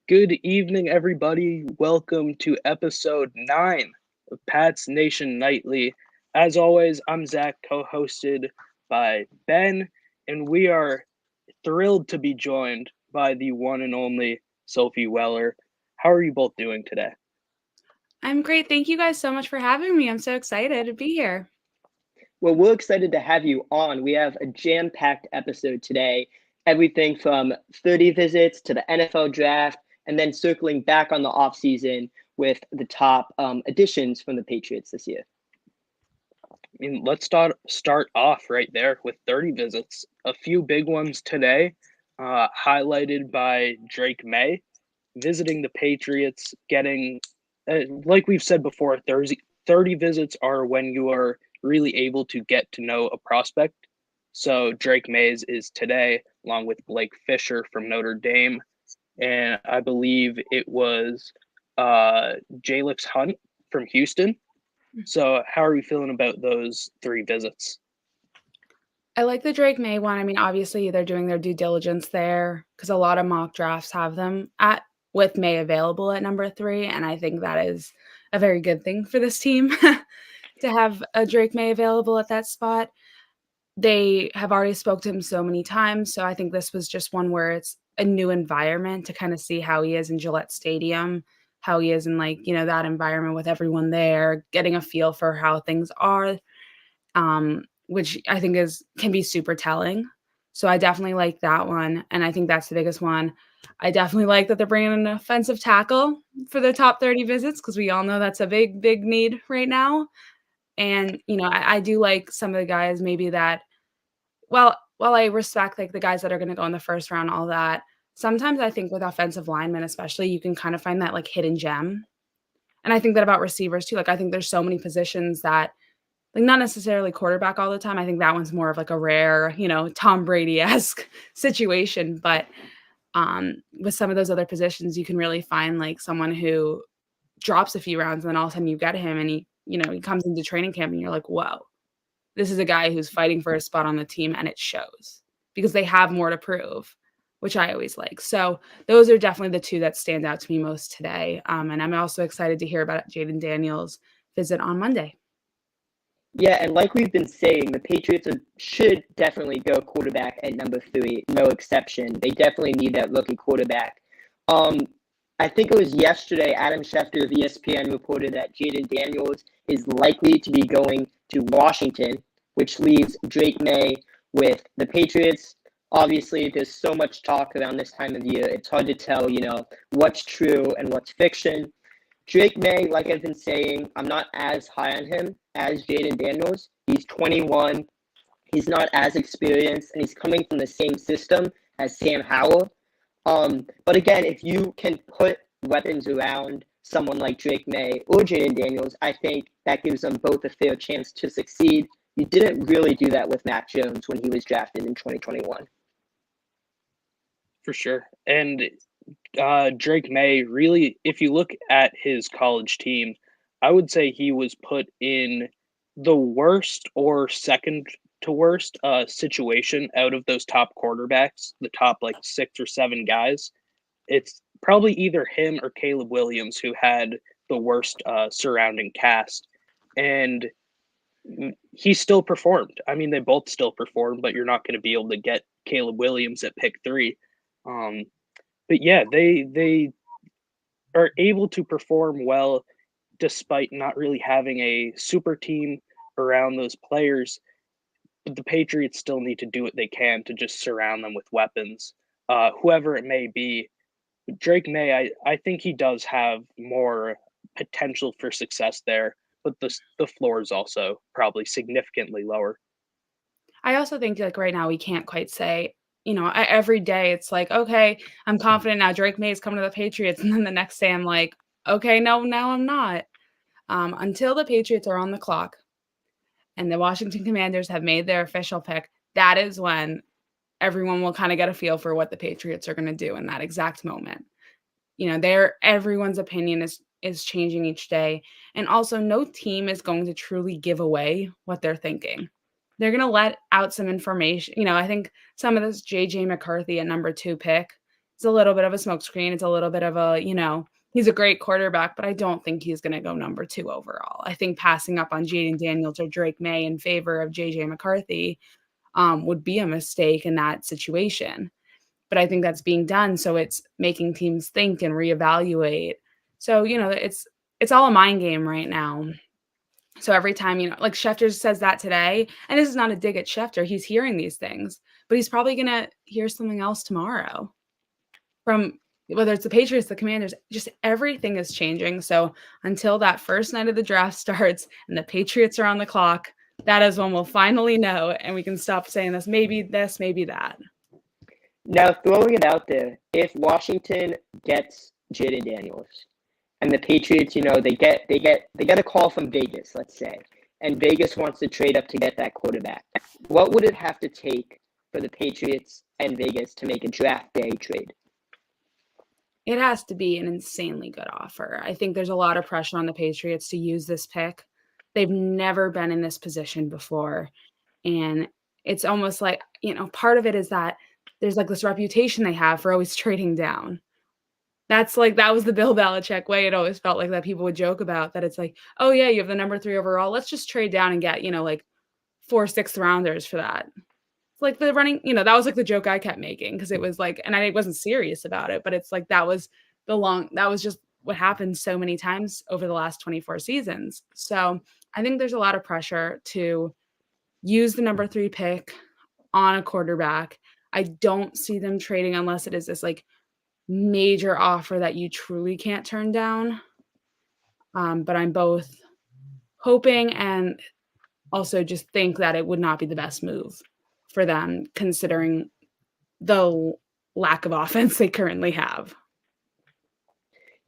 Good evening, everybody. Welcome to episode 9 of Pat's Nation Nightly. As always, I'm Zach, co-hosted by Ben, and we are thrilled to be joined by the one and only Sophie Weller. How are you both doing today? I'm great. Thank you guys so much for having me. I'm so excited to be here. Well, we're excited to have you on. We have a jam-packed episode today. Everything from 30 visits to the NFL draft, and then circling back on the offseason with the top additions from the Patriots this year. Let's start off right there with 30 visits. A few big ones today, highlighted by Drake May visiting the Patriots, getting, like we've said before, 30 visits are when you are really able to get to know a prospect. So Drake Mays is today, along with Blake Fisher from Notre Dame, and I believe it was Jalix Hunt from Houston. So how are you feeling about those 3 visits? I like the Drake May one. I mean, obviously they're doing their due diligence there because a lot of mock drafts have them with May available at number 3, and I think that is a very good thing for this team to have a Drake May available at that spot. They have already spoke to him so many times, so I think this was just one where it's a new environment to kind of see how he is in Gillette Stadium, how he is in that environment with everyone there, getting a feel for how things are, which I think can be super telling. So I definitely like that one, and I think that's the biggest one. I definitely like that they're bringing an offensive tackle for the top 30 visits because we all know that's a big, big need right now. And, I do like some of the guys maybe that, while I respect the guys that are going to go in the first round, all that, sometimes I think with offensive linemen especially, you can kind of find that hidden gem. And I think that about receivers too. I think there's so many positions that, not necessarily quarterback all the time. I think that one's more of a rare, Tom Brady-esque situation. But with some of those other positions, you can really find someone who drops a few rounds and then all of a sudden you get him and he comes into training camp and you're like, whoa, this is a guy who's fighting for a spot on the team, and it shows because they have more to prove, which I always like. So those are definitely the 2 that stand out to me most today. And I'm also excited to hear about Jaden Daniels' visit on Monday. Yeah, and like we've been saying, the Patriots should definitely go quarterback at number 3, no exception. They definitely need that rookie quarterback. I think it was yesterday, Adam Schefter of ESPN reported that Jaden Daniels is likely to be going to Washington, which leaves Drake May with the Patriots. Obviously, there's so much talk around this time of year. It's hard to tell, what's true and what's fiction. Drake May, like I've been saying, I'm not as high on him as Jaden Daniels. He's 21. He's not as experienced, and he's coming from the same system as Sam Howell. But again, if you can put weapons around someone like Drake May or Jaden Daniels, I think that gives them both a fair chance to succeed. You didn't really do that with Matt Jones when he was drafted in 2021. For sure. And Drake May, really, if you look at his college team, I would say he was put in the worst or second to worst situation out of those top quarterbacks, the top 6 or 7 guys. It's probably either him or Caleb Williams who had the worst surrounding cast. And he still performed. I mean, they both still performed, but you're not going to be able to get Caleb Williams at pick 3. But but yeah, they are able to perform well despite not really having a super team around those players. But the Patriots still need to do what they can to just surround them with weapons, whoever it may be. Drake May, I think he does have more potential for success there, but the floor is also probably significantly lower. I also think, like, right now we can't quite say, every day it's like, "Okay, I'm confident now Drake May is coming to the Patriots," and then the next day I'm like, "Okay, no, now I'm not." Until the Patriots are on the clock and the Washington Commanders have made their official pick, that is when everyone will kinda get a feel for what the Patriots are gonna do in that exact moment. Everyone's opinion is changing each day, and also no team is going to truly give away what they're thinking. They're gonna let out some information. I think some of this JJ McCarthy at number 2 pick is a little bit of a smokescreen. It's a little bit of he's a great quarterback, but I don't think he's gonna go number 2 overall. I think passing up on Jaden Daniels or Drake May in favor of JJ McCarthy would be a mistake in that situation. But I think that's being done, so it's making teams think and reevaluate. So, it's all a mind game right now. So every time, like Schefter says that today, and this is not a dig at Schefter, he's hearing these things, but he's probably gonna hear something else tomorrow from whether it's the Patriots, the Commanders, just everything is changing. So until that first night of the draft starts and the Patriots are on the clock, that is when we'll finally know, and we can stop saying this, maybe that. Now, throwing it out there, if Washington gets Jaden Daniels and the Patriots, they get a call from Vegas, let's say, and Vegas wants to trade up to get that quarterback, what would it have to take for the Patriots and Vegas to make a draft day trade? It has to be an insanely good offer. I think there's a lot of pressure on the Patriots to use this pick. They've never been in this position before. And it's almost like, part of it is that there's like this reputation they have for always trading down. That was the Bill Belichick way. It always felt like that people would joke about that. It's like, oh yeah, you have the number 3 overall. Let's just trade down and get, like 4 6th rounders for that. It's like the running, that was like the joke I kept making because it was like, and I wasn't serious about it, but it's like that was just what happened so many times over the last 24 seasons. So I think there's a lot of pressure to use the number 3 pick on a quarterback. I don't see them trading unless it is this like major offer that you truly can't turn down. But I'm both hoping and also just think that it would not be the best move for them considering the lack of offense they currently have.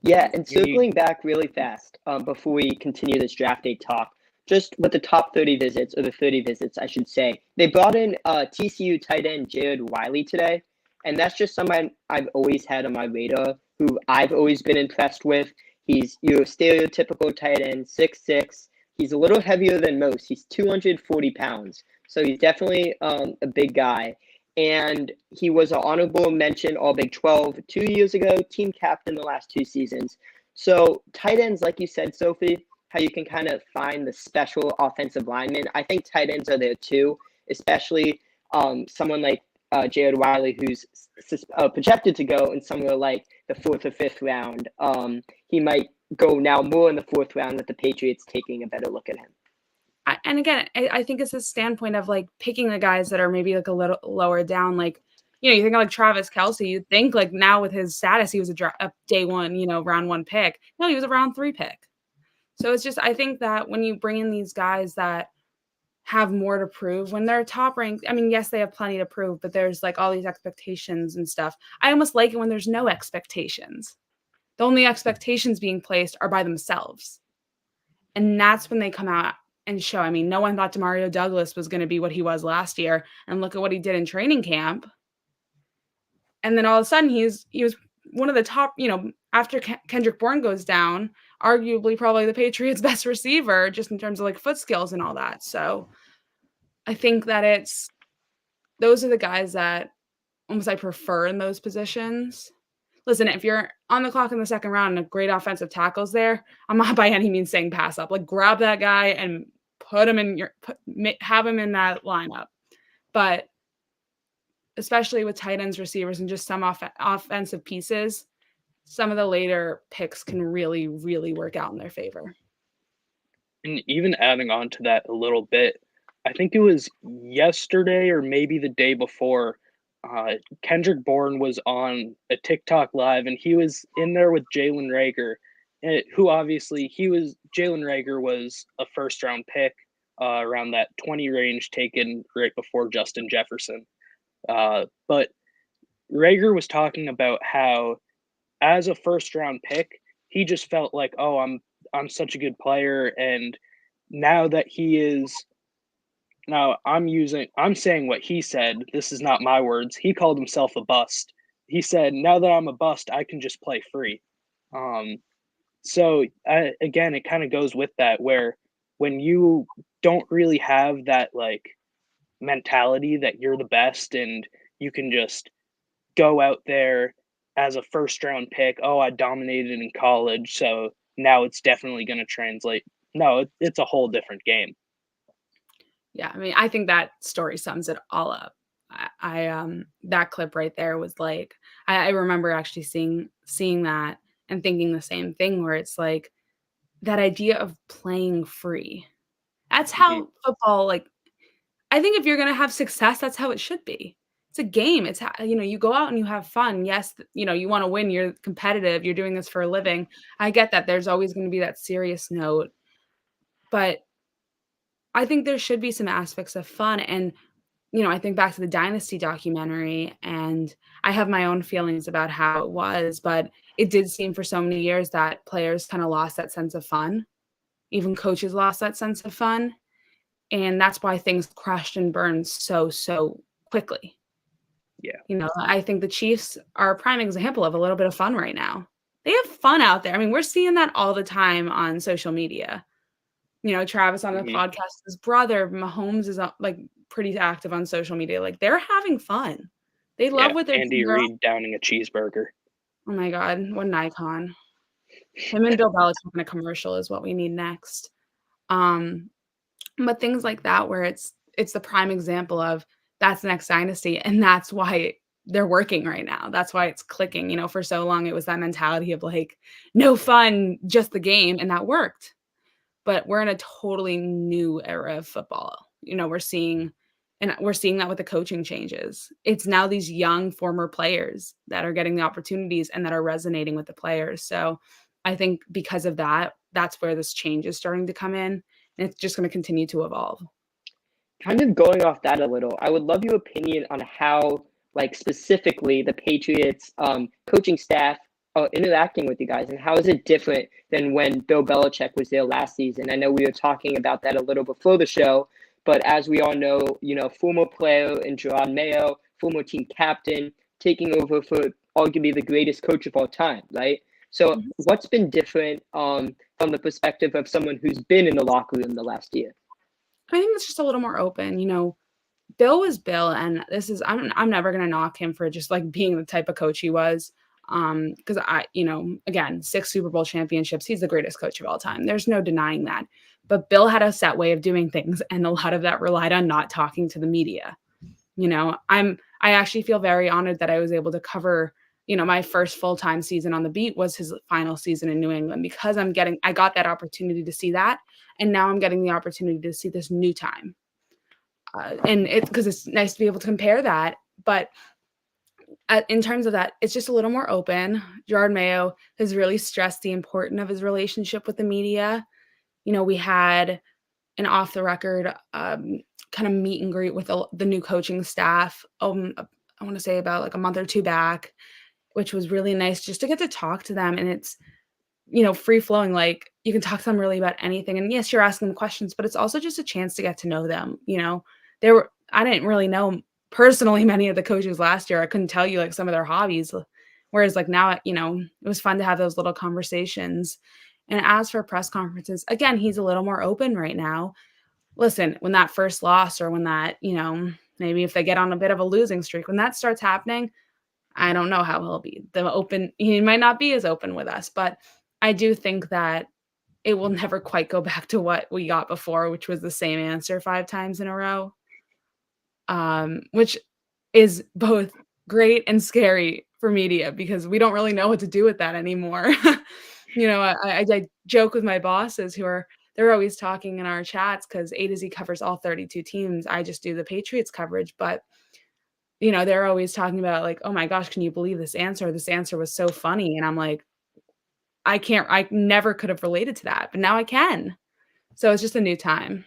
Yeah, and circling back really fast before we continue this draft day talk, just with the top 30 visits, or the 30 visits, I should say, they brought in TCU tight end Jared Wiley today, and that's just someone I've always had on my radar, who I've always been impressed with. He's your stereotypical tight end, 6'6". He's a little heavier than most. He's 240 pounds, so he's definitely a big guy. And he was an honorable mention All Big 12 2 years ago, team captain the last 2 seasons. So tight ends, like you said, Sophie, how you can kind of find the special offensive linemen. I think tight ends are there too, especially someone like Jared Wiley, who's projected to go in somewhere like the 4th or 5th round. He might go now more in the 4th round with the Patriots taking a better look at him. And again, I think it's a standpoint of like picking the guys that are maybe like a little lower down. Like, you think of like Travis Kelce, you'd think like now with his status, he was a day 1, round 1 pick. No, he was a round 3 pick. So it's just, I think that when you bring in these guys that have more to prove when they're top ranked, I mean, yes, they have plenty to prove, but there's like all these expectations and stuff. I almost like it when there's no expectations. The only expectations being placed are by themselves. And that's when they come out and show. I mean, no one thought Demario Douglas was going to be what he was last year. And look at what he did in training camp. And then all of a sudden he was one of the top, after Kendrick Bourne goes down, arguably probably the Patriots' best receiver, just in terms of like foot skills and all that. So I think that those are the guys that almost I prefer in those positions. Listen, if you're on the clock in the 2nd round and a great offensive tackle's there, I'm not by any means saying pass up. Like grab that guy and put him in have him in that lineup. But especially with tight ends, receivers, and just some offensive pieces, some of the later picks can really, really work out in their favor. And even adding on to that a little bit, I think it was yesterday or maybe the day before, Kendrick Bourne was on a TikTok live, and he was in there with Jalen Reagor, who obviously Jalen Reagor was a first round pick around that 20 range, taken right before Justin Jefferson. But Reagor was talking about how, as a first round pick, he just felt like, oh, I'm such a good player, and now that he is now I'm saying what he said. This is not my words. He called himself a bust. He said, now that I'm a bust, I can just play free. Um, again, it kind of goes with that, where when you don't really have that like mentality that you're the best and you can just go out there as a first round pick. Oh, I dominated in college, so now it's definitely going to translate. No, it's a whole different game. Yeah, I mean, I think that story sums it all up. That clip right there was like, I remember actually seeing that and thinking the same thing, where it's like that idea of playing free. That's how football, like, I think if you're gonna have success, that's how it should be. It's a game. It's how, you go out and you have fun. Yes, you want to win. You're competitive. You're doing this for a living. I get that. There's always going to be that serious note, but I think there should be some aspects of fun. And I think back to the Dynasty documentary, and I have my own feelings about how it was, but it did seem for so many years that players kind of lost that sense of fun. Even coaches lost that sense of fun. And that's why things crashed and burned so quickly. Yeah. I think the Chiefs are a prime example of a little bit of fun right now. They have fun out there. I mean, we're seeing that all the time on social media. Travis on the podcast, his brother, Mahomes, is like pretty active on social media. Like, they're having fun. They love what they're Andy doing. Reid downing a cheeseburger. Oh my God, what an icon. Him and Bill Belichick in a commercial is what we need next. But things like that, where it's the prime example of that's the next dynasty, and that's why they're working right now. That's why it's clicking. For so long it was that mentality of like, no fun, just the game, and that worked. But we're in a totally new era of football. We're seeing that with the coaching changes. It's now these young former players that are getting the opportunities and that are resonating with the players. So I think because of that, that's where this change is starting to come in, and it's just going to continue to evolve. Kind of going off that a little, I would love your opinion on how, like, specifically the Patriots coaching staff are interacting with you guys, and how is it different than when Bill Belichick was there last season? I know we were talking about that a little before the show, but as we all know, former player in Gerard Mayo, former team captain, taking over for arguably the greatest coach of all time, right? So what's been different from the perspective of someone who's been in the locker room the last year? I think it's just a little more open. Bill was Bill, and I'm never gonna knock him for just like being the type of coach he was. Because again, 6 Super Bowl championships, he's the greatest coach of all time. There's no denying that. But Bill had a set way of doing things, and a lot of that relied on not talking to the media. I actually feel very honored that I was able to cover, my first full-time season on the beat was his final season in New England, because I got that opportunity to see that. And now I'm getting the opportunity to see this new time. And it's because it's nice to be able to compare that. But in terms of that, it's just a little more open. Gerard Mayo has really stressed the importance of his relationship with the media. We had an off the record kind of meet and greet with the new coaching staff. I want to say about like a month or two back, which was really nice just to get to talk to them. And it's, free flowing. Like, you can talk to them really about anything. And yes, you're asking them questions, but it's also just a chance to get to know them. I didn't really know personally many of the coaches last year. I couldn't tell you like some of their hobbies. Whereas like now, it was fun to have those little conversations. And as for press conferences, again, he's a little more open right now. Listen, when that first loss, or when that, maybe if they get on a bit of a losing streak, when that starts happening, I don't know how he'll be. He might not be as open with us, but I do think that it will never quite go back to what we got before, which was the same answer 5 times in a row. Which is both great and scary for media because we don't really know what to do with that anymore. I joke with my bosses they're always talking in our chats because A to Z covers all 32 teams. I just do the Patriots coverage, but they're always talking about like, oh my gosh, can you believe this answer? This answer was so funny. And I'm like, I never could have related to that, but now I can. So it's just a new time.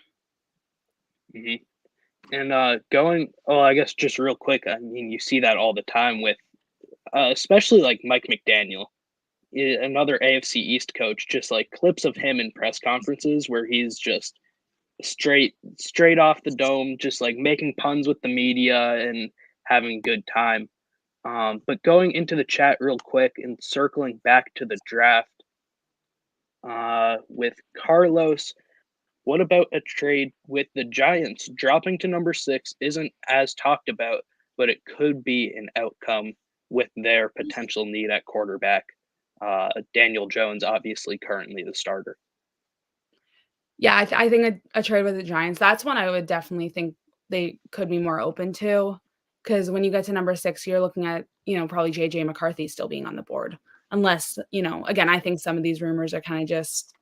Mhm. And I guess just real quick, I mean, you see that all the time with, especially like Mike McDaniel, another AFC East coach, just like clips of him in press conferences where he's just straight off the dome, just like making puns with the media and having a good time. But going into the chat real quick and circling back to the draft, with Carlos, what about a trade with the Giants? Dropping to number 6 isn't as talked about, but it could be an outcome with their potential need at quarterback. Daniel Jones, obviously, currently the starter. Yeah, I think a trade with the Giants, that's one I would definitely think they could be more open to. Because when you get to number 6, you're looking at, probably JJ McCarthy still being on the board. Unless, again, I think some of these rumors are kind of just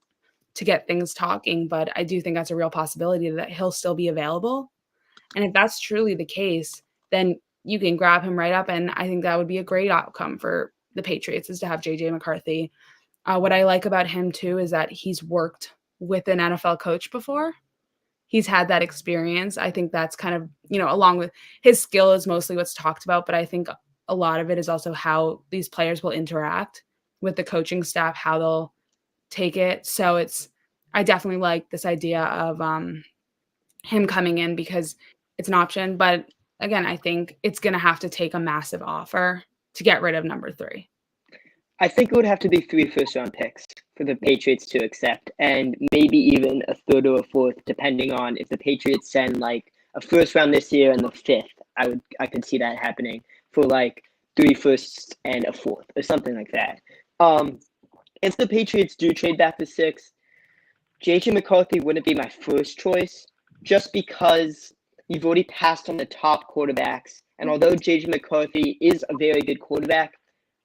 to get things talking, but I do think that's a real possibility that he'll still be available. And if that's truly the case, then you can grab him right up. And I think that would be a great outcome for the Patriots is to have JJ McCarthy. What I like about him too is that he's worked with an NFL coach before. He's had that experience. I think that's kind of, along with his skill is mostly what's talked about, but I think a lot of it is also how these players will interact with the coaching staff, how they'll take it. So I definitely like this idea of him coming in because it's an option. But again, I think it's going to have to take a massive offer to get rid of number 3. I think it would have to be 3 first-round picks for the Patriots to accept, and maybe even a third or a fourth, depending on if the Patriots send like a first round this year and the 5th. I could see that happening for like 3 firsts and a fourth or something like that. If the Patriots do trade back to 6, JJ McCarthy wouldn't be my first choice, just because you've already passed on the top quarterbacks, and although JJ McCarthy is a very good quarterback,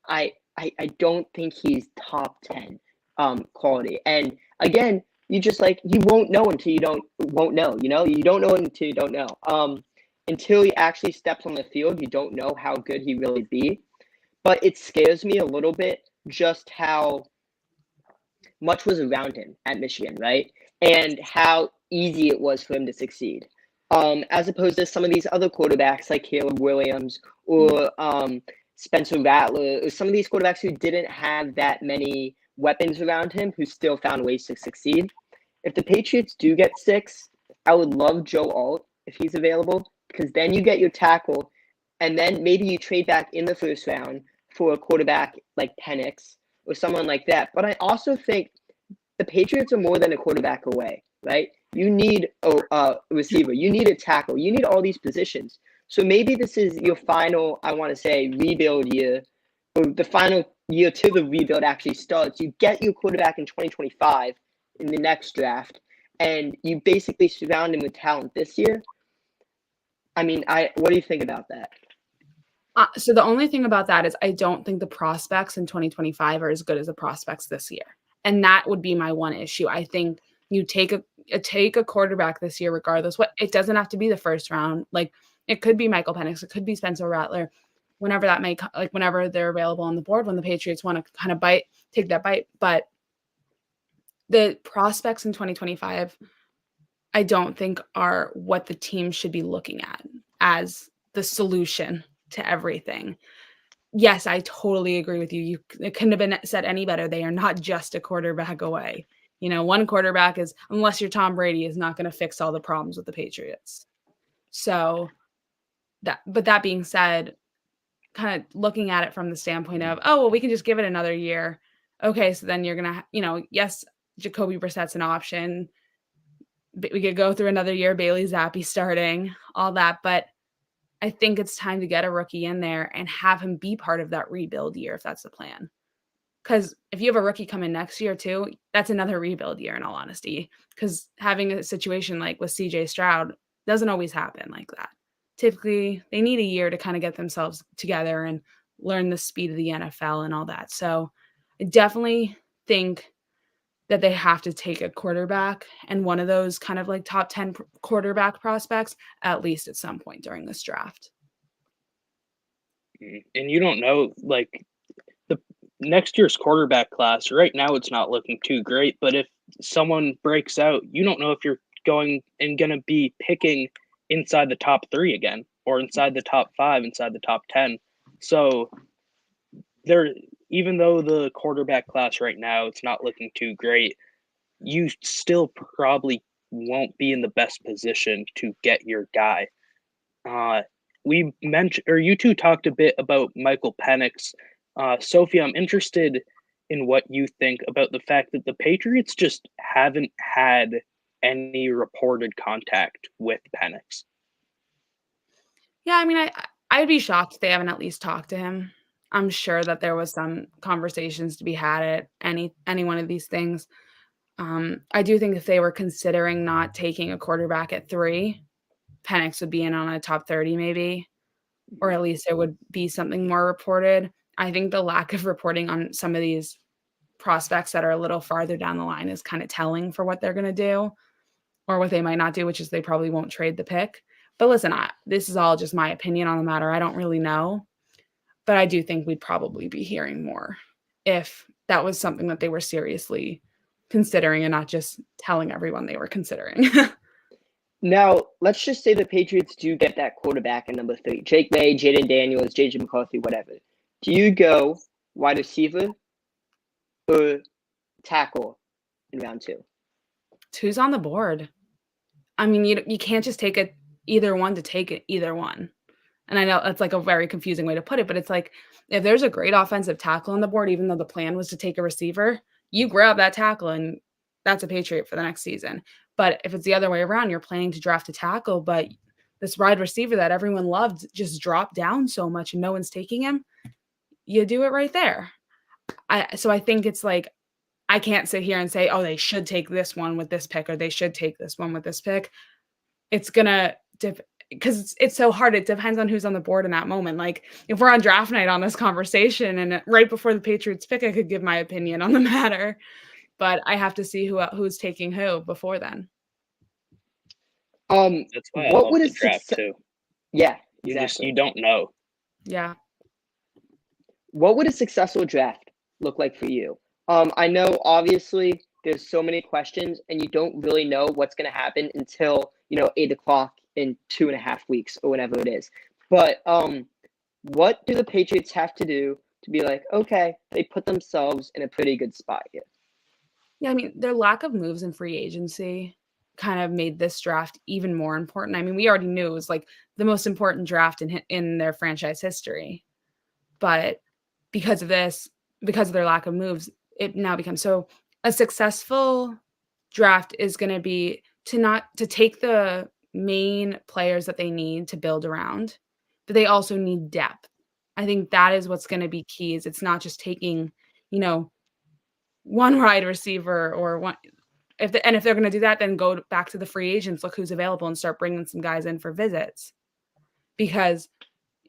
I don't think he's top 10 quality. And again, you won't know until you won't know, you don't know until you don't know. Until he actually steps on the field, you don't know how good he really be. But it scares me a little bit just how much was around him at Michigan, right? And how easy it was for him to succeed. As opposed to some of these other quarterbacks like Caleb Williams or Spencer Rattler, or some of these quarterbacks who didn't have that many weapons around him, who still found ways to succeed. If the Patriots do get 6, I would love Joe Alt if he's available, because then you get your tackle, and then maybe you trade back in the first round for a quarterback like Penix or someone like that. But I also think the Patriots are more than a quarterback away, right? You need a receiver. You need a tackle. You need all these positions. So maybe this is your final, I want to say, rebuild year, or the final year till the rebuild actually starts. You get your quarterback in 2025 in the next draft, and you basically surround him with talent this year. I mean, what do you think about that? So the only thing about that is I don't think the prospects in 2025 are as good as the prospects this year. And that would be my one issue. I think you take a quarterback this year, regardless. It doesn't have to be the first round. Like, it could be Michael Penix. It could be Spencer Rattler, whenever that may, like whenever they're available on the board, when the Patriots want to kind of take that bite. But the prospects in 2025, I don't think are what the team should be looking at as the solution to everything. Yes, I totally agree with you. It couldn't have been said any better. They are not just a quarterback away. One quarterback is, unless you're Tom Brady, is not going to fix all the problems with the Patriots. So that being said, kind of looking at it from the standpoint of, oh, well, we can just give it another year. Okay, so then you're going to, yes, Jacoby Brissett's an option. We could go through another year, Bailey Zappi starting, all that. But I think it's time to get a rookie in there and have him be part of that rebuild year, if that's the plan. Because if you have a rookie come in next year too, that's another rebuild year, in all honesty. Because having a situation like with CJ Stroud doesn't always happen like that. typically they need a year to kind of get themselves together and learn the speed of the NFL and all that. So I definitely think that they have to take a quarterback and one of those kind of like top 10 quarterback prospects at least at some point during this draft. And you don't know, like, the next year's quarterback class, right now it's not looking too great, but if someone breaks out, you don't know if you're going and going to be picking inside the top 3 again or inside the top 5, inside the top 10. So there, even though the quarterback class right now it's not looking too great, you still probably won't be in the best position to get your guy. We mentioned, or you two talked a bit about Michael Penix. Sophie, I'm interested in what you think about the fact that the Patriots just haven't had any reported contact with Penix. Yeah, I mean, I'd be shocked if they haven't at least talked to him. I'm sure that there was some conversations to be had at any one of these things. I do think if they were considering not taking a quarterback at 3, Penix would be in on a top 30 maybe, or at least there would be something more reported. I think the lack of reporting on some of these prospects that are a little farther down the line is kind of telling for what they're going to do or what they might not do, which is they probably won't trade the pick. But listen, this is all just my opinion on the matter. I don't really know, but I do think we'd probably be hearing more if that was something that they were seriously considering and not just telling everyone they were considering. Now, let's just say the Patriots do get that quarterback at number 3. Jake May, Jaden Daniels, JJ McCarthy, whatever. Do you go wide receiver or tackle in round 2? Who's on the board? I mean, you can't just take either one to take it, either one. And I know that's like a very confusing way to put it, but it's like if there's a great offensive tackle on the board, even though the plan was to take a receiver, you grab that tackle and that's a Patriot for the next season. But if it's the other way around, you're planning to draft a tackle, but this wide receiver that everyone loved just dropped down so much and no one's taking him, you do it right there. So I think it's like I can't sit here and say, oh, they should take this one with this pick or they should take this one with this pick. It's gonna because it's so hard. It depends on who's on the board in that moment. Like if we're on draft night on this conversation and right before the Patriots pick, I could give my opinion on the matter, but I have to see who's taking who before then. That's why I What love would the a draft too. Yeah, You exactly. you don't know. Yeah. What would a successful draft look like for you? I know obviously there's so many questions and you don't really know what's going to happen until 8 o'clock in 2.5 weeks or whatever it is. But what do the Patriots have to do to be like, okay, they put themselves in a pretty good spot here? Yeah, I mean, their lack of moves in free agency kind of made this draft even more important. I mean, we already knew it was like the most important draft in their franchise history. But because of their lack of moves, it now becomes so a successful draft is going to be to take the main players that they need to build around, but they also need depth. I think that is what's going to be key is it's not just taking, one wide receiver or one if they're going to do that, then go back to the free agents, look who's available and start bringing some guys in for visits because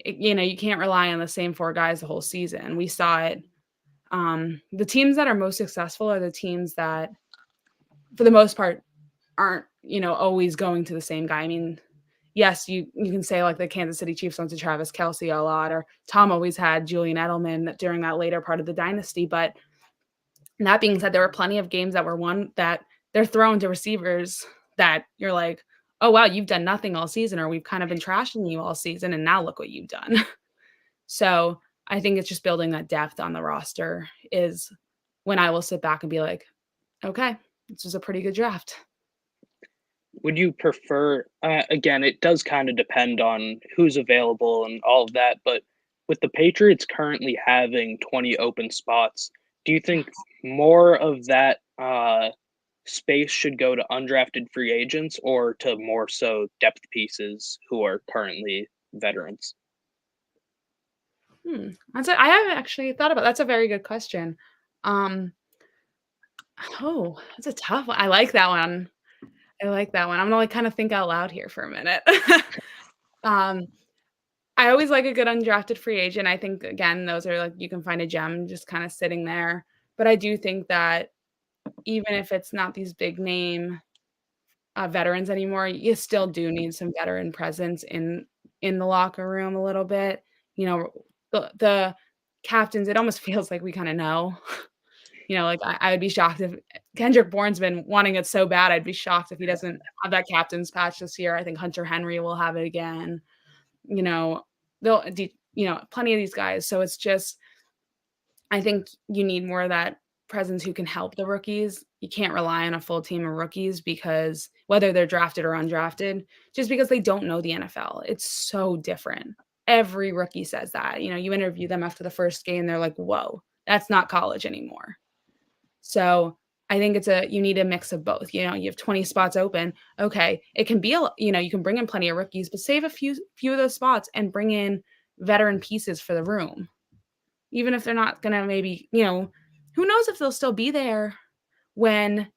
you can't rely on the same 4 guys the whole season. We saw it. The teams that are most successful are the teams that, for the most part, aren't, always going to the same guy. I mean, yes, you can say like the Kansas City Chiefs went to Travis Kelce a lot, or Tom always had Julian Edelman during that later part of the dynasty. But that being said, there were plenty of games that were won that they're thrown to receivers that you're like, oh, wow, you've done nothing all season, or we've kind of been trashing you all season, and now look what you've done. So I think it's just building that depth on the roster is when I will sit back and be like, okay, this was a pretty good draft. Would you prefer, again, it does kind of depend on who's available and all of that, but with the Patriots currently having 20 open spots, do you think more of that space should go to undrafted free agents or to more so depth pieces who are currently veterans? I haven't actually thought about. That's a very good question. That's a tough one. I like that one. I'm gonna kind of think out loud here for a minute. I always like a good undrafted free agent. I think, again, those are like you can find a gem just kind of sitting there. But I do think that even if it's not these big name veterans anymore, you still do need some veteran presence in the locker room a little bit. You know, the captains, it almost feels like we kind of know. You know, like I would be shocked if Kendrick Bourne's been wanting it so bad. I'd be shocked if he doesn't have that captain's patch this year. I think Hunter Henry will have it again. You know, they'll, plenty of these guys. So it's just, I think you need more of that presence who can help the rookies. You can't rely on a full team of rookies because whether they're drafted or undrafted, just because they don't know the NFL. It's so different. Every rookie says that. You interview them after the first game, they're like, whoa, that's not college anymore. So I think you need a mix of both. You have 20 spots open. Okay. It can be, you can bring in plenty of rookies, but save a few of those spots and bring in veteran pieces for the room. Even if they're not going to maybe, who knows if they'll still be there when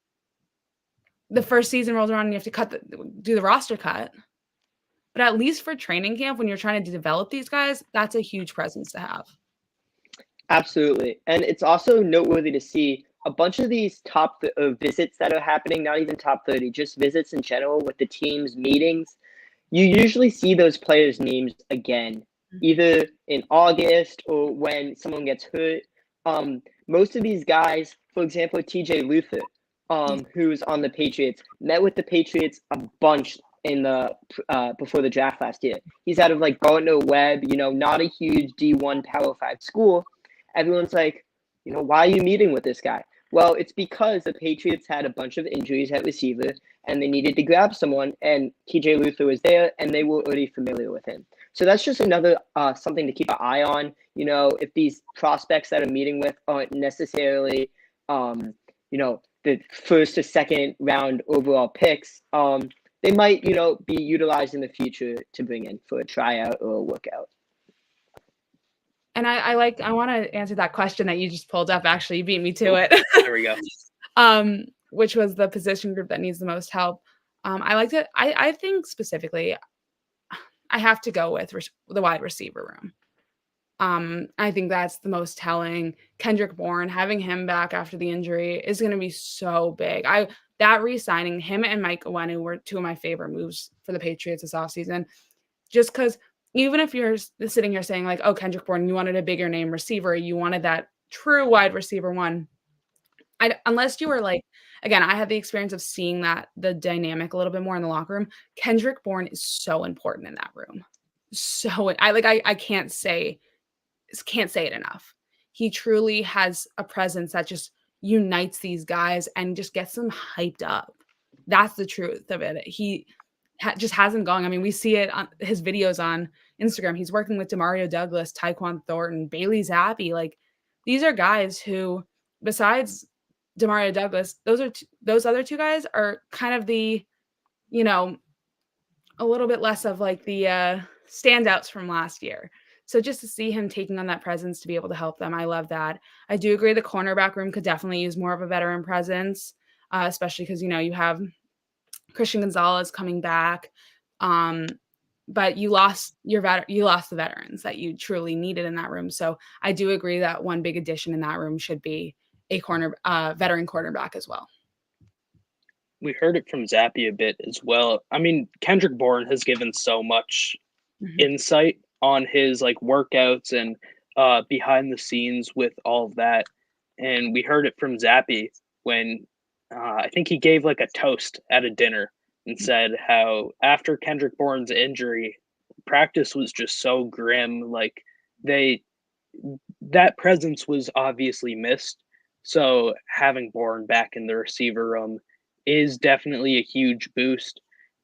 the first season rolls around and you have to do the roster cut. But at least for training camp, when you're trying to develop these guys, that's a huge presence to have. Absolutely. And it's also noteworthy to see a bunch of these top visits that are happening, not even top 30, just visits in general with the team's meetings. You usually see those players' names again, either in August or when someone gets hurt. Most of these guys, for example, TJ Luther, who's on the Patriots, met with the Patriots a bunch in the before the draft last year. He's out of like Gardner Webb, not a huge D1 Power 5 school. Everyone's like, why are you meeting with this guy? Well, it's because the Patriots had a bunch of injuries at receiver and they needed to grab someone, and TJ Luther was there and they were already familiar with him. So that's just another something to keep an eye on. If these prospects that I'm meeting with aren't necessarily, the first or second round overall picks, they might, be utilized in the future to bring in for a tryout or a workout. And I want to answer that question that you just pulled up. Actually, you beat me to it. There we go. Which was the position group that needs the most help. I liked it. I think specifically, I have to go with the wide receiver room. I think that's the most telling. Kendrick Bourne, having him back after the injury is going to be so big. That re-signing him and Mike Owenu were two of my favorite moves for the Patriots this offseason. Just because even if you're sitting here saying like, oh, Kendrick Bourne, you wanted a bigger name receiver, you wanted that true wide receiver one. Unless you were like, again, I had the experience of seeing the dynamic a little bit more in the locker room. Kendrick Bourne is so important in that room. So I can't say it enough. He truly has a presence that just unites these guys and just gets them hyped up. That's the truth of it. He just hasn't gone. I mean, we see it on his videos on Instagram. He's working with Demario Douglas, Tyquan Thornton, Bailey Zappi. Like, these are guys who, besides Demario Douglas, those other two guys are kind of the, a little bit less of like the standouts from last year. So just to see him taking on that presence to be able to help them, I love that. I do agree the cornerback room could definitely use more of a veteran presence, especially because, you have Christian Gonzalez coming back. But you lost the veterans that you truly needed in that room. So I do agree that one big addition in that room should be a veteran cornerback as well. We heard it from Zappi a bit as well. I mean, Kendrick Bourne has given so much insight on his like workouts and behind the scenes with all of that. And we heard it from Zappi when I think he gave like a toast at a dinner and said how after Kendrick Bourne's injury, practice was just so grim. Like that presence was obviously missed. So having Bourne back in the receiver room is definitely a huge boost.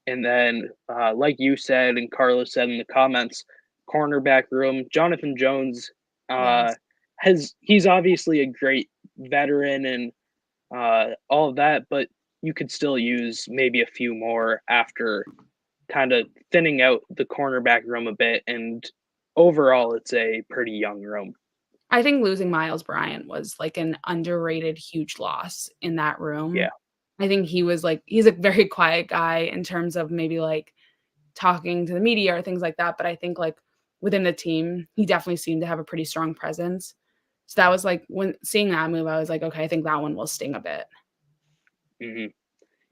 And then, like you said, and Carlos said in the comments, cornerback room, Jonathan Jones, he's obviously a great veteran and all of that, but you could still use maybe a few more after kind of thinning out the cornerback room a bit. And overall, it's a pretty young room. I think losing Miles Bryant was like an underrated huge loss in that room. Yeah. I think he's a very quiet guy in terms of maybe like talking to the media or things like that. But I think like within the team, he definitely seemed to have a pretty strong presence. So that was like when seeing that move, I was like, okay, I think that one will sting a bit. Mm-hmm.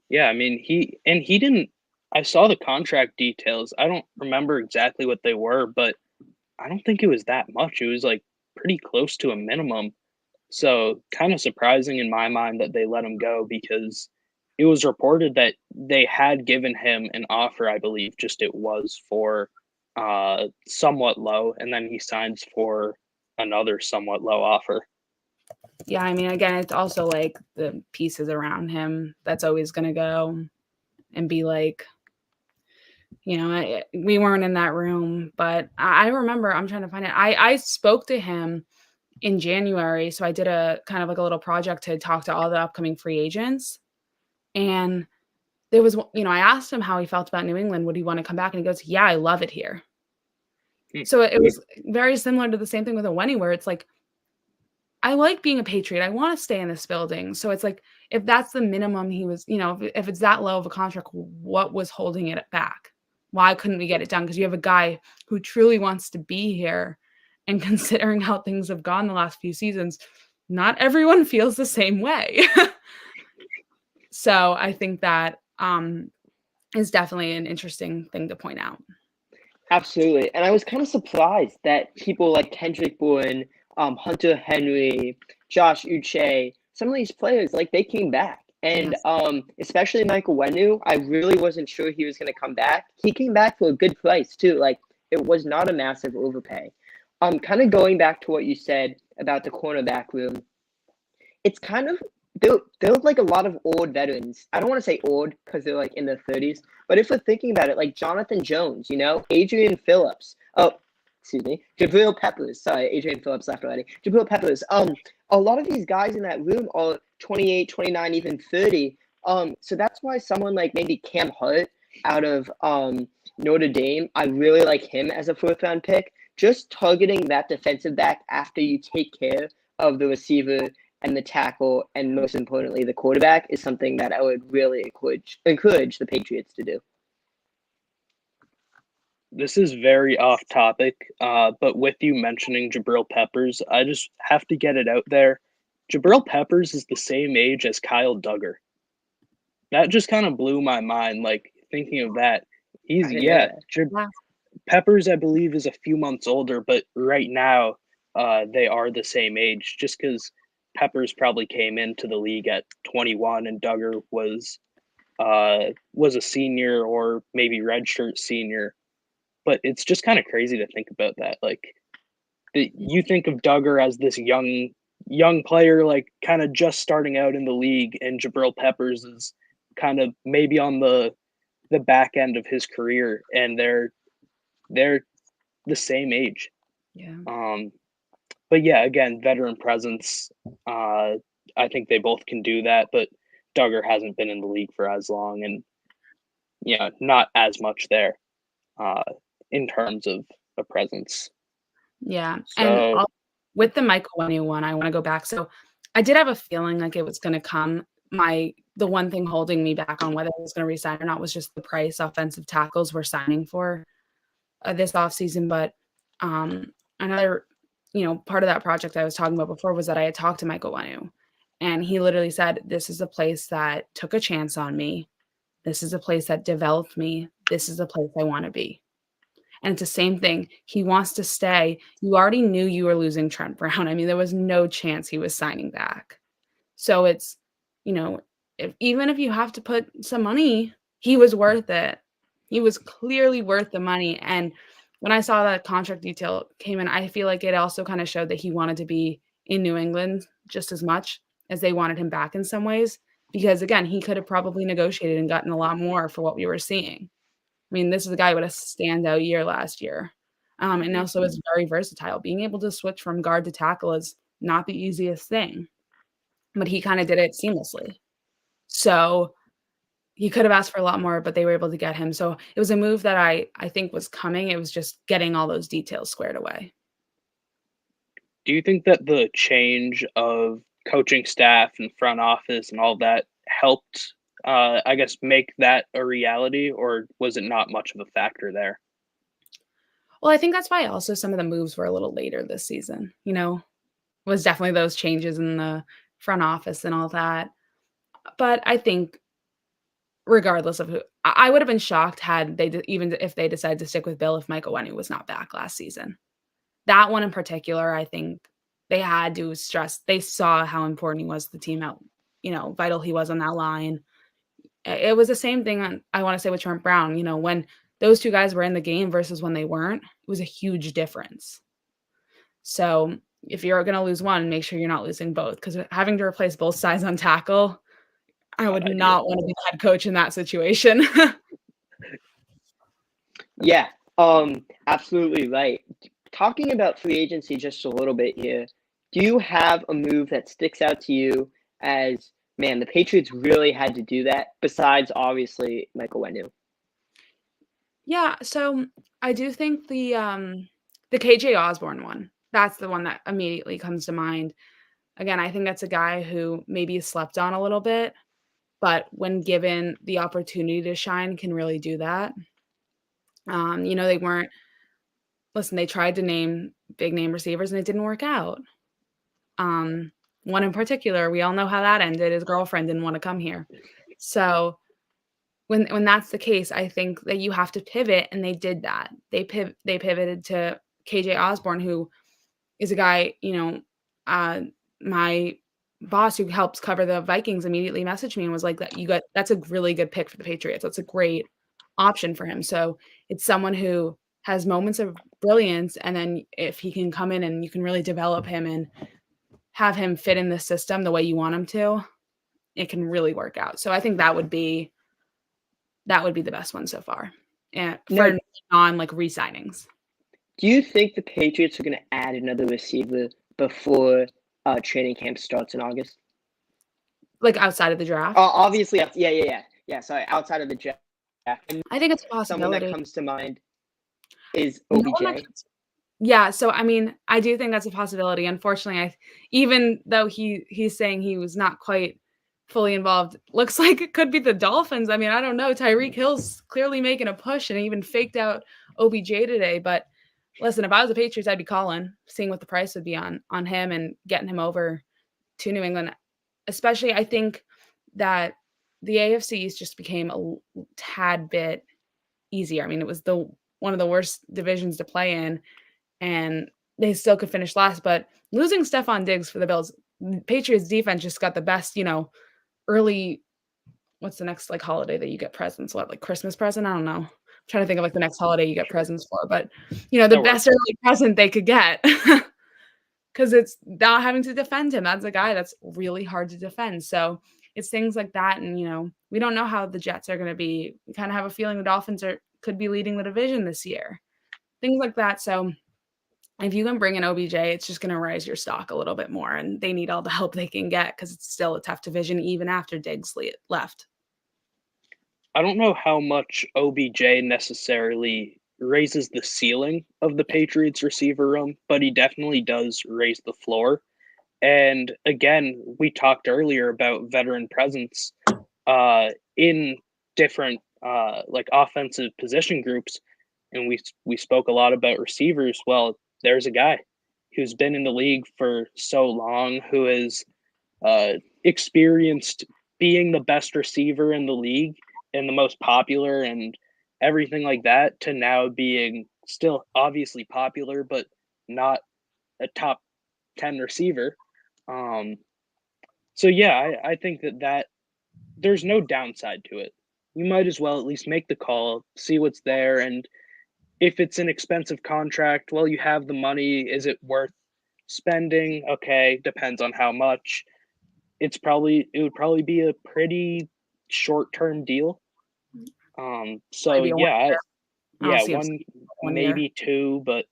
Yeah, I mean, he didn't. I saw the contract details. I don't remember exactly what they were, but I don't think it was that much. It was like pretty close to a minimum. So kind of surprising in my mind that they let him go because it was reported that they had given him an offer, I believe, just it was for somewhat low, and then he signs for another somewhat low offer. Yeah, I mean, again, it's also like the pieces around him that's always going to go and be like, we weren't in that room, but I remember, I'm trying to find it. I spoke to him in January. So I did a kind of like a little project to talk to all the upcoming free agents. And there was, I asked him how he felt about New England. Would he want to come back? And he goes, yeah, I love it here. Hmm. So it was very similar to the same thing with Oweni, where it's like, I like being a Patriot. I want to stay in this building. So it's like, if that's the minimum he was, if it's that low of a contract, what was holding it back? Why couldn't we get it done? Because you have a guy who truly wants to be here. And considering how things have gone the last few seasons, not everyone feels the same way. So I think that is definitely an interesting thing to point out. Absolutely. And I was kind of surprised that people like Kendrick Bourne, Hunter Henry, Josh Uche, some of these players, like they came back. And especially Michael Wenu, I really wasn't sure he was going to come back. He came back for a good price too. Like it was not a massive overpay. Kind of going back to what you said about the cornerback room, it's kind of they're like a lot of old veterans. I don't want to say old because they're like in their 30s, but if we're thinking about it, like Jonathan Jones, Adrian Phillips. Oh, excuse me, Jabril Peppers. Sorry, Adrian Phillips left already. Jabril Peppers. A lot of these guys in that room are 28, 29, even 30. So that's why someone like maybe Cam Hart out of Notre Dame, I really like him as a fourth round pick. Just targeting that defensive back after you take care of the receiver and the tackle, and most importantly, the quarterback is something that I would really encourage the Patriots to do. This is very off topic, but with you mentioning Jabril Peppers, I just have to get it out there. Jabril Peppers is the same age as Kyle Duggar. That just kind of blew my mind, like thinking of that. Peppers, I believe, is a few months older, but right now they are the same age just because Peppers probably came into the league at 21 and Duggar was a senior or maybe redshirt senior. But it's just kind of crazy to think about that. Like you think of Duggar as this young player, like kind of just starting out in the league, and Jabril Peppers is kind of maybe on the back end of his career, and they're the same age. Yeah. But yeah, again, veteran presence. I think they both can do that, but Duggar hasn't been in the league for as long, and not as much there in terms of a presence. Yeah, so, and with the Michael Wenu one, I want to go back. So I did have a feeling like it was going to come. The one thing holding me back on whether it was going to resign or not was just the price offensive tackles we're signing for this offseason. But another, part of that project I was talking about before was that I had talked to Michael Wenu, and he literally said, "This is a place that took a chance on me. This is a place that developed me. This is a place I want to be." And it's the same thing. He wants to stay. You already knew you were losing Trent Brown. I mean, there was no chance he was signing back. So it's, even if you have to put some money, he was worth it. He was clearly worth the money. And when I saw that contract detail came in, I feel like it also kind of showed that he wanted to be in New England just as much as they wanted him back in some ways. Because again, he could have probably negotiated and gotten a lot more for what we were seeing. I mean, this is a guy with a standout year last year. And also is very versatile. Being able to switch from guard to tackle is not the easiest thing, but he kind of did it seamlessly. So he could have asked for a lot more, but they were able to get him. So it was a move that I think was coming. It was just getting all those details squared away. Do you think that the change of coaching staff and front office and all that helped I guess, make that a reality, or was it not much of a factor there? Well, I think that's why also some of the moves were a little later this season, was definitely those changes in the front office and all that. But I think regardless of who I would have been shocked had they even if they decided to stick with Bill if Michael Wenny was not back last season. That one in particular, I think they had to stress they saw how important he was to the team, how, vital he was on that line. It was the same thing I wanna say with Trent Brown, when those 2 guys were in the game versus when they weren't, it was a huge difference. So, if you're gonna lose one, make sure you're not losing both, because having to replace both sides on tackle, I Not would ideal. not wanna be the head coach in that situation. Yeah, absolutely right. Talking about free agency just a little bit here, do you have a move that sticks out to you as, man, the Patriots really had to do that, besides obviously Michael Wenu? Yeah, so I do think the KJ Osborne one, that's the one that immediately comes to mind. Again, I think that's a guy who maybe is slept on a little bit, but when given the opportunity to shine, can really do that. They weren't listen, they tried to name big name receivers and it didn't work out. Um, One in particular, we all know how that ended. His girlfriend didn't want to come here. So when that's the case, I think that you have to pivot, and they did that. They pivoted to KJ Osborne, who is a guy, my boss who helps cover the Vikings immediately messaged me and was like, that's a really good pick for the Patriots. That's a great option for him. So it's someone who has moments of brilliance, and then if he can come in and you can really develop him and have him fit in the system the way you want him to, it can really work out. So I think that would be the best one so far, and Now, for non, like, re-signings. do you think the Patriots are going to add another receiver before training camp starts in August? Like, outside of the draft? Obviously, yeah. Sorry, outside of the draft, and I think it's a someone that possibility. comes to mind is No one that OBJ. comes Yeah, so, I mean, I do think that's a possibility. Unfortunately, even though he's saying he was not quite fully involved, looks like it could be the Dolphins. I mean, I don't know. Tyreek Hill's clearly making a push and even faked out OBJ today, but listen, if I was the Patriots, I'd be calling, seeing what the price would be on him and getting him over to New England. Especially, I think that the AFC East just became a tad bit easier. I mean, it was the one of the worst divisions to play in, and they still could finish last. But losing Stephon Diggs for the Bills, Patriots defense just got the best, early. What's the next like holiday that you get presents? What, like Christmas present? I don't know. I'm trying to think of like the next holiday you get Sure. presents for, but the That best works. early present they could get. Because it's not having to defend him. That's a guy that's really hard to defend. So it's things like that. And, we don't know how the Jets are going to be. We kind of have a feeling the Dolphins could be leading the division this year. Things like that. So if you can bring in OBJ, it's just going to raise your stock a little bit more. And they need all the help they can get because it's still a tough division even after Diggs left. I don't know how much OBJ necessarily raises the ceiling of the Patriots receiver room, but he definitely does raise the floor. And again, we talked earlier about veteran presence in different like offensive position groups, and we spoke a lot about receivers. Well, there's a guy who's been in the league for so long, who has experienced being the best receiver in the league and the most popular and everything like that, to now being still obviously popular but not a top 10 receiver. Um, so yeah, I think that there's no downside to it. You might as well at least make the call, see what's there, and if it's an expensive contract, well, you have the money. Is it worth spending? Okay, depends on how much. It would probably be a pretty short term deal. So Maybe a 1 yeah, year. I don't yeah, see him one staying 1 year. maybe two, but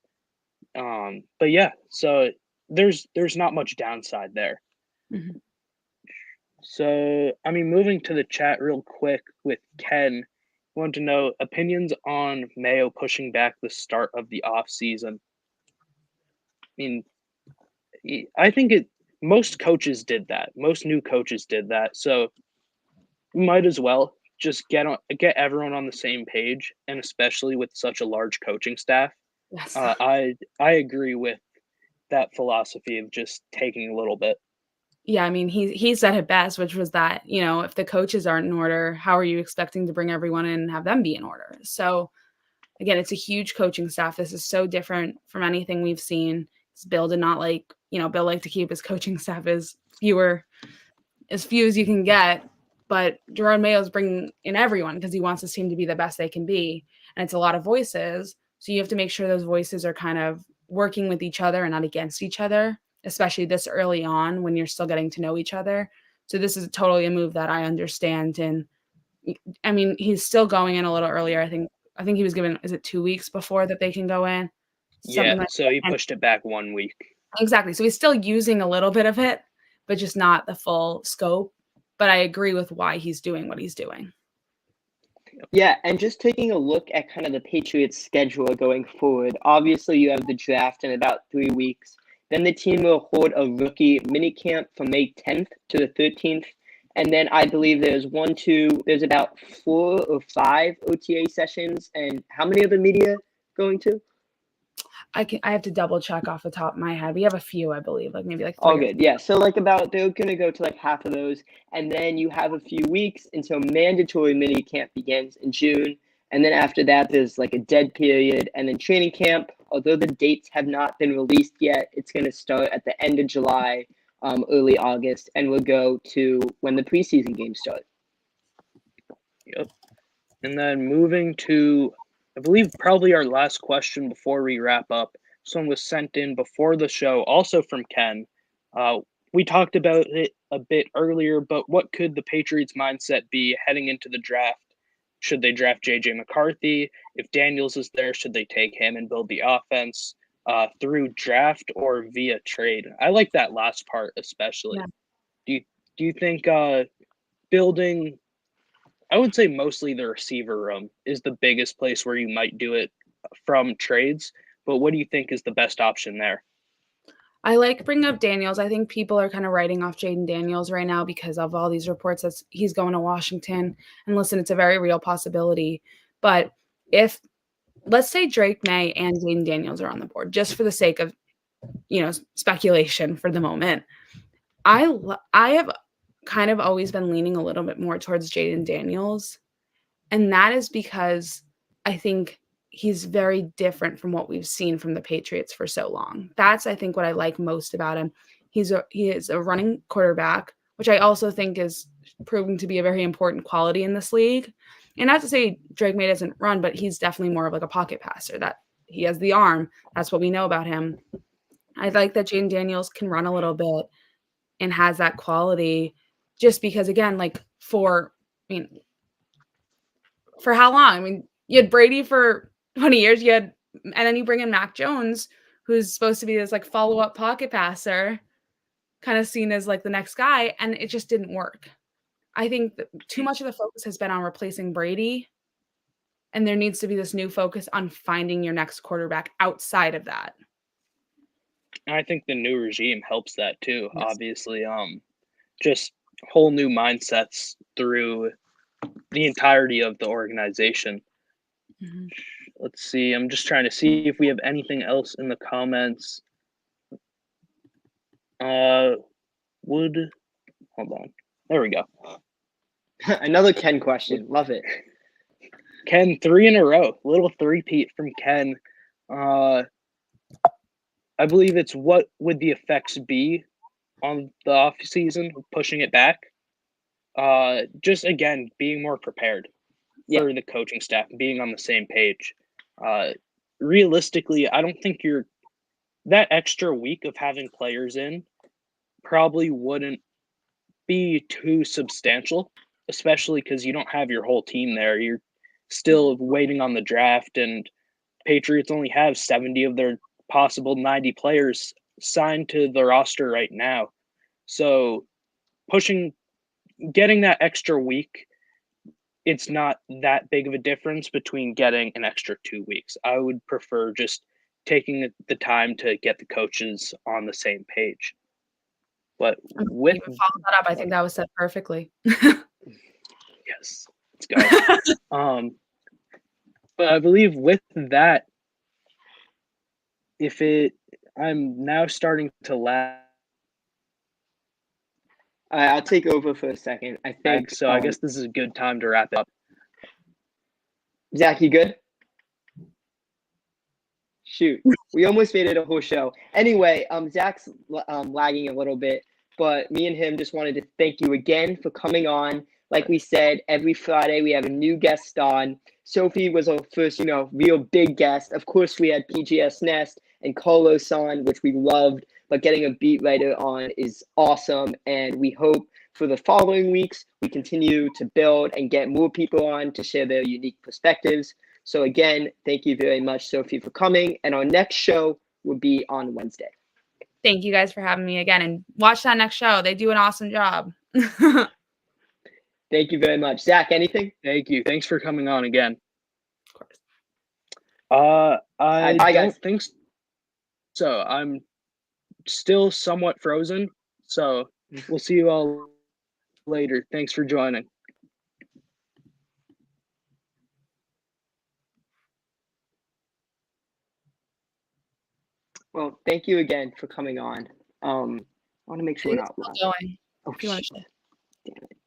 yeah. So there's not much downside there. Mhm. So I mean, moving to the chat real quick with Ken, want to know opinions on Mayo pushing back the start of the off season. I mean, I think most coaches did that. Most new coaches did that. So might as well just get everyone on the same page, and especially with such a large coaching staff. Yes. I agree with that philosophy of just taking a little bit. Yeah, I mean, he said it best, which was that, if the coaches aren't in order, how are you expecting to bring everyone in and have them be in order? So, again, it's a huge coaching staff. This is so different from anything we've seen. Bill did not Bill liked to keep his coaching staff as few as you can get, but Jerome Mayo's bringing in everyone because he wants his team to be the best they can be, and it's a lot of voices. So you have to make sure those voices are kind of working with each other and not against each other, especially this early on when you're still getting to know each other. So this is totally a move that I understand. And I mean, he's still going in a little earlier. I think he was given, is it 2 weeks before that they can go in? Yeah, Something like so that. he pushed it back 1 week. Exactly. So he's still using a little bit of it, but just not the full scope. But I agree with why he's doing what he's doing. Yeah, and just taking a look at kind of the Patriots' schedule going forward. Obviously, you have the draft in about 3 weeks. Then the team will hold a rookie minicamp from May 10th to the 13th. And then I believe there's about 4 or 5 OTA sessions. And how many of the media going to? I have to double check off the top of my head. We have a few, I believe, like maybe like 3 All or good. Yeah. So they're gonna go to like half of those, and then you have a few weeks until mandatory mini camp begins in June, and then after that there's like a dead period, and then training camp. Although the dates have not been released yet, it's gonna start at the end of July, early August, and will go to when the preseason games start. Yep. And then moving to, I believe, probably our last question before we wrap up. This one was sent in before the show, also from Ken. We talked about it a bit earlier, but what could the Patriots' mindset be heading into the draft? Should they draft J.J. McCarthy? If Daniels is there, should they take him and build the offense through draft or via trade? I like that last part especially. Yeah. Do you think building, I would say mostly the receiver room is the biggest place where you might do it from trades, but what do you think is the best option there? I like bringing up Daniels. I think people are kind of writing off Jaden Daniels right now because of all these reports that he's going to Washington. And listen, it's a very real possibility. But if, let's say Drake May and Jaden Daniels are on the board, just for the sake of, speculation for the moment, I have kind of always been leaning a little bit more towards Jaden Daniels. And that is because I think he's very different from what we've seen from the Patriots for so long. That's, I think, what I like most about him. He is a running quarterback, which I also think is proving to be a very important quality in this league. And not to say Drake May doesn't run, but he's definitely more of like a pocket passer, that he has the arm. That's what we know about him. I like that Jaden Daniels can run a little bit and has that quality just because, again, for how long? I mean, you had Brady for 20 years, and then you bring in Mac Jones, who's supposed to be this like follow-up pocket passer, kind of seen as like the next guy, and it just didn't work. I think that too much of the focus has been on replacing Brady, and there needs to be this new focus on finding your next quarterback outside of that. I think the new regime helps that too, Yes. obviously. Just whole new mindsets through the entirety of the organization. Mm-hmm. Let's see. I'm just trying to see if we have anything else in the comments. Hold on. There we go. Another Ken question. Love it. Ken, 3 in a row. Little three-peat from Ken. I believe it's what would the effects be on the off season, pushing it back. Just again, being more prepared for the coaching staff, being on the same page. Realistically, I don't think that extra week of having players in probably wouldn't be too substantial, especially because you don't have your whole team there. You're still waiting on the draft, and Patriots only have 70 of their possible 90 players signed to the roster right now. So getting that extra week, it's not that big of a difference between getting an extra 2 weeks. I would prefer just taking the time to get the coaches on the same page. But With follow that up, I think that was said perfectly. Yes, let's go. But I believe with that, I'm now starting to lag. I'll take over for a second. I think So I guess this is a good time to wrap it up. Zach, you good? Shoot, we almost made it a whole show. Anyway, Zach's lagging a little bit, but me and him just wanted to thank you again for coming on. Like we said, every Friday we have a new guest on. Sophie was our first, real big guest. Of course, we had PGS Nest and Carlos on, which we loved, but getting a beat writer on is awesome. And we hope for the following weeks, we continue to build and get more people on to share their unique perspectives. So again, thank you very much, Sophie, for coming. And our next show will be on Wednesday. Thank you guys for having me again, and watch that next show. They do an awesome job. Thank you very much. Zach, anything? Thank you. Thanks for coming on again. Of course. I Bye, don't guys. think so. I'm still somewhat frozen. So we'll see you all later. Thanks for joining. Well, thank you again for coming on. I want to make sure we're not live. Going. Oh, If you want to shit. Damn it.